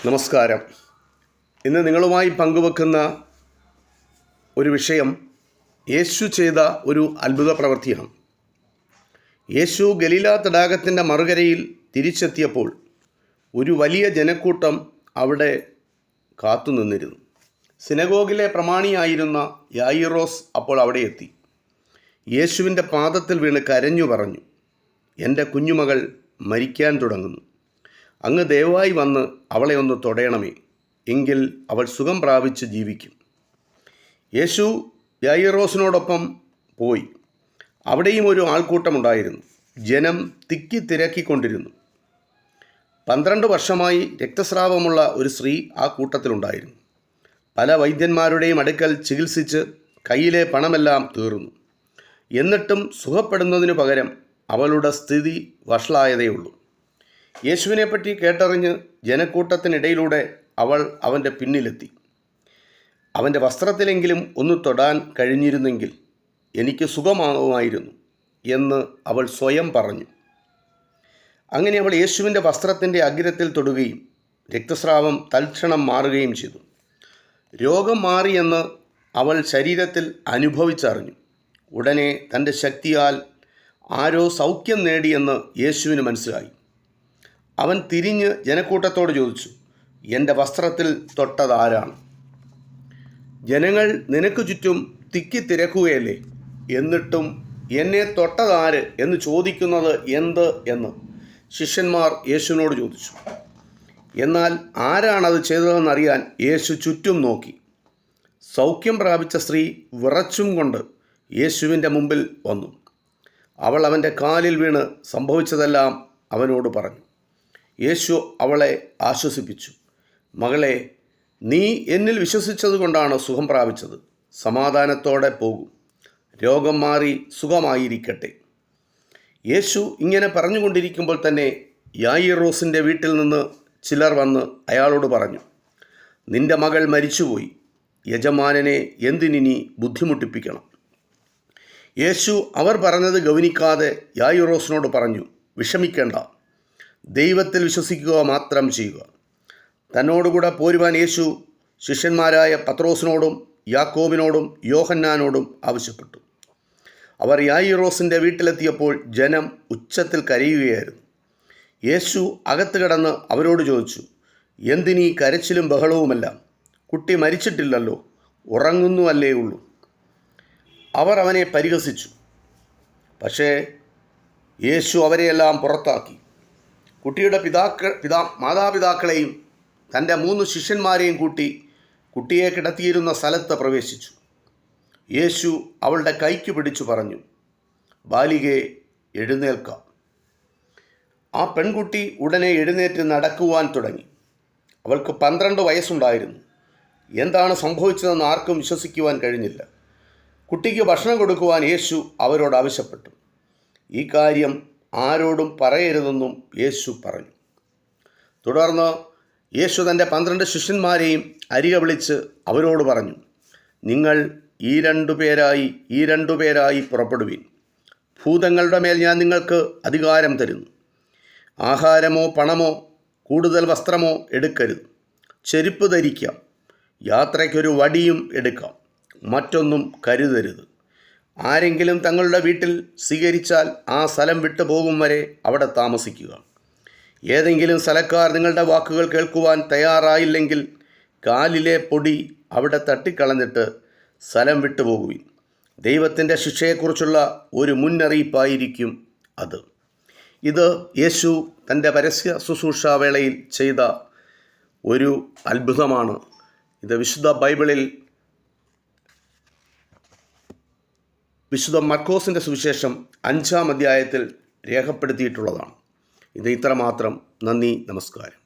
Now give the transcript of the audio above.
നമസ്കാരം. ഇന്ന് നിങ്ങളുമായി പങ്കുവെക്കുന്ന ഒരു വിഷയം യേശു ചെയ്ത ഒരു അത്ഭുത പ്രവൃത്തിയാണ്. യേശു ഗലീല തടാകത്തിൻ്റെ മറുകരയിൽ തിരിച്ചെത്തിയപ്പോൾ ഒരു വലിയ ജനക്കൂട്ടം അവിടെ കാത്തുനിന്നിരുന്നു. സിനഗോഗിലെ പ്രമാണിയായിരുന്ന യായിറോസ് അപ്പോൾ അവിടെ എത്തി. യേശുവിൻ്റെ പാദത്തിൽ വീണ് കരഞ്ഞു പറഞ്ഞു, എൻ്റെ കുഞ്ഞുമകൾ മരിക്കാൻ തുടങ്ങുന്നു. അങ്ങ് ദയവായി വന്ന് അവളെ ഒന്ന് തൊടയണമേ, എങ്കിൽ അവൾ സുഖം പ്രാപിച്ച് ജീവിക്കും. യേശു യായിറോസിനോടൊപ്പം പോയി. അവിടെയും ഒരു ആൾക്കൂട്ടമുണ്ടായിരുന്നു. ജനം തിക്കി തിരക്കിക്കൊണ്ടിരുന്നു. 12 വർഷമായി രക്തസ്രാവമുള്ള ഒരു സ്ത്രീ ആ കൂട്ടത്തിലുണ്ടായിരുന്നു. പല വൈദ്യന്മാരുടെയും അടുക്കൽ ചികിത്സിച്ച് കയ്യിലെ പണമെല്ലാം തീർന്നു. എന്നിട്ടും സുഖപ്പെടുന്നതിനു പകരം അവളുടെ സ്ഥിതി വഷളായതേയുള്ളൂ. യേശുവിനെപ്പറ്റി കേട്ടറിഞ്ഞ് ജനക്കൂട്ടത്തിനിടയിലൂടെ അവൾ അവൻ്റെ പിന്നിലെത്തി. അവൻ്റെ വസ്ത്രത്തിലെങ്കിലും ഒന്ന് തൊടാൻ കഴിഞ്ഞിരുന്നെങ്കിൽ എനിക്ക് സുഖമാകുമായിരുന്നു എന്ന് അവൾ സ്വയം പറഞ്ഞു. അങ്ങനെ അവൾ യേശുവിൻ്റെ വസ്ത്രത്തിൻ്റെ അഗ്രത്തിൽ തൊടുകയും രക്തസ്രാവം തൽക്ഷണം മാറുകയും ചെയ്തു. രോഗം മാറിയെന്ന് അവൾ ശരീരത്തിൽ അനുഭവിച്ചറിഞ്ഞു. ഉടനെ തൻ്റെ ശക്തിയാൽ ആരോ സൗഖ്യം നേടിയെന്ന് യേശുവിന് മനസ്സിലായി. അവൻ തിരിഞ്ഞ് ജനക്കൂട്ടത്തോട് ചോദിച്ചു, എൻ്റെ വസ്ത്രത്തിൽ തൊട്ടതാരാണ്? ജനങ്ങൾ നിനക്ക് ചുറ്റും തിക്കി തിരക്കുകയല്ലേ, എന്നിട്ടും എന്നെ തൊട്ടതാര് എന്ന് ചോദിക്കുന്നത് എന്ത് എന്ന് ശിഷ്യന്മാർ യേശുവിനോട് ചോദിച്ചു. എന്നാൽ ആരാണത് ചെയ്തതെന്നറിയാൻ യേശു ചുറ്റും നോക്കി. സൗഖ്യം പ്രാപിച്ച സ്ത്രീ വിറച്ചും കൊണ്ട് യേശുവിൻ്റെ മുമ്പിൽ വന്നു. അവൾ അവൻ്റെ കാലിൽ വീണ് സംഭവിച്ചതെല്ലാം അവനോട് പറഞ്ഞു. യേശു അവളെ ആശ്വസിപ്പിച്ചു. മകളെ, നീ എന്നിൽ വിശ്വസിച്ചതുകൊണ്ടാണ് സുഖം പ്രാപിച്ചത്. സമാധാനത്തോടെ പോകും. രോഗം മാറി സുഖമായിരിക്കട്ടെ. യേശു ഇങ്ങനെ പറഞ്ഞുകൊണ്ടിരിക്കുമ്പോൾ തന്നെ യായിറോസിൻ്റെ വീട്ടിൽ നിന്ന് ചിലർ വന്ന് അയാളോട് പറഞ്ഞു, നിൻ്റെ മകൾ മരിച്ചുപോയി. യജമാനനെ എന്തിനി ബുദ്ധിമുട്ടിപ്പിക്കണം? യേശു അവർ പറഞ്ഞത് ഗൗനിക്കാതെ യായിറോസിനോട് പറഞ്ഞു, വിഷമിക്കേണ്ട, ദൈവത്തിൽ വിശ്വസിക്കുക മാത്രം ചെയ്യുക. തന്നോടുകൂടെ പോരുവാൻ യേശു ശിഷ്യന്മാരായ പത്രോസിനോടും യാക്കോബിനോടും യോഹന്നാനോടും ആവശ്യപ്പെട്ടു. അവർ യായിറോസിൻ്റെ വീട്ടിലെത്തിയപ്പോൾ ജനം ഉച്ചത്തിൽ കരയുകയായിരുന്നു. യേശു അകത്ത് കിടന്ന് അവരോട് ചോദിച്ചു, എന്തിനീ കരച്ചിലും ബഹളവുമെല്ലാം? കുട്ടി മരിച്ചിട്ടില്ലല്ലോ, ഉറങ്ങുന്നുവല്ലേ ഉള്ളൂ. അവർ അവനെ പരിഹസിച്ചു. പക്ഷേ യേശു അവരെയെല്ലാം പുറത്താക്കി. കുട്ടിയുടെ മാതാപിതാക്കളെയും തൻ്റെ 3 ശിഷ്യന്മാരെയും കൂട്ടി കുട്ടിയെ കിടത്തിയിരുന്ന സ്ഥലത്ത് പ്രവേശിച്ചു. യേശു അവളുടെ കൈക്ക് പിടിച്ചു പറഞ്ഞു, ബാലികേ, എഴുന്നേൽക്കാം. ആ പെൺകുട്ടി ഉടനെ എഴുന്നേറ്റ് നടക്കുവാൻ തുടങ്ങി. അവൾക്ക് 12 വയസ്സുണ്ടായിരുന്നു. എന്താണ് സംഭവിച്ചതെന്ന് ആർക്കും വിശ്വസിക്കുവാൻ കഴിഞ്ഞില്ല. കുട്ടിക്ക് ഭക്ഷണം കൊടുക്കുവാൻ യേശു അവരോട് ആവശ്യപ്പെട്ടു. ഈ കാര്യം ആരോടും പറയരുതെന്നും യേശു പറഞ്ഞു. തുടർന്ന് യേശു തൻ്റെ 12 ശിഷ്യന്മാരെയും അരികെ വിളിച്ച് അവരോട് പറഞ്ഞു, നിങ്ങൾ ഈ രണ്ടു പേരായി പുറപ്പെടുവിൻ. ഭൂതങ്ങളുടെ മേൽ ഞാൻ നിങ്ങൾക്ക് അധികാരം തരുന്നു. ആഹാരമോ പണമോ കൂടുതൽ വസ്ത്രമോ എടുക്കരുത്. ചെരുപ്പ് ധരിക്കാം. യാത്രയ്ക്കൊരു വടിയും എടുക്കാം. മറ്റൊന്നും കരുതരുത്. ആരെങ്കിലും തങ്ങളുടെ വീട്ടിൽ സ്വീകരിച്ചാൽ ആ സ്ഥലം വിട്ടു പോകും വരെ അവിടെ താമസിക്കുക. ഏതെങ്കിലും സ്ഥലക്കാർ നിങ്ങളുടെ വാക്കുകൾ കേൾക്കുവാൻ തയ്യാറായില്ലെങ്കിൽ കാലിലെ പൊടി അവിടെ തട്ടിക്കളഞ്ഞിട്ട് സ്ഥലം വിട്ടുപോകുവിൻ. ദൈവത്തിൻ്റെ ശിക്ഷയെക്കുറിച്ചുള്ള ഒരു മുന്നറിയിപ്പായിരിക്കും അത്. ഇത് യേശു തൻ്റെ പരസ്യ ശുശ്രൂഷാ വേളയിൽ ചെയ്ത ഒരു അത്ഭുതമാണ്. ഇത് വിശുദ്ധ ബൈബിളിൽ വിശുദ്ധ മർക്കോസിൻ്റെ സുവിശേഷം 5-ാം അധ്യായത്തിൽ രേഖപ്പെടുത്തിയിട്ടുള്ളതാണ്. ഇത് ഇത്രമാത്രം. നന്ദി, നമസ്കാരം.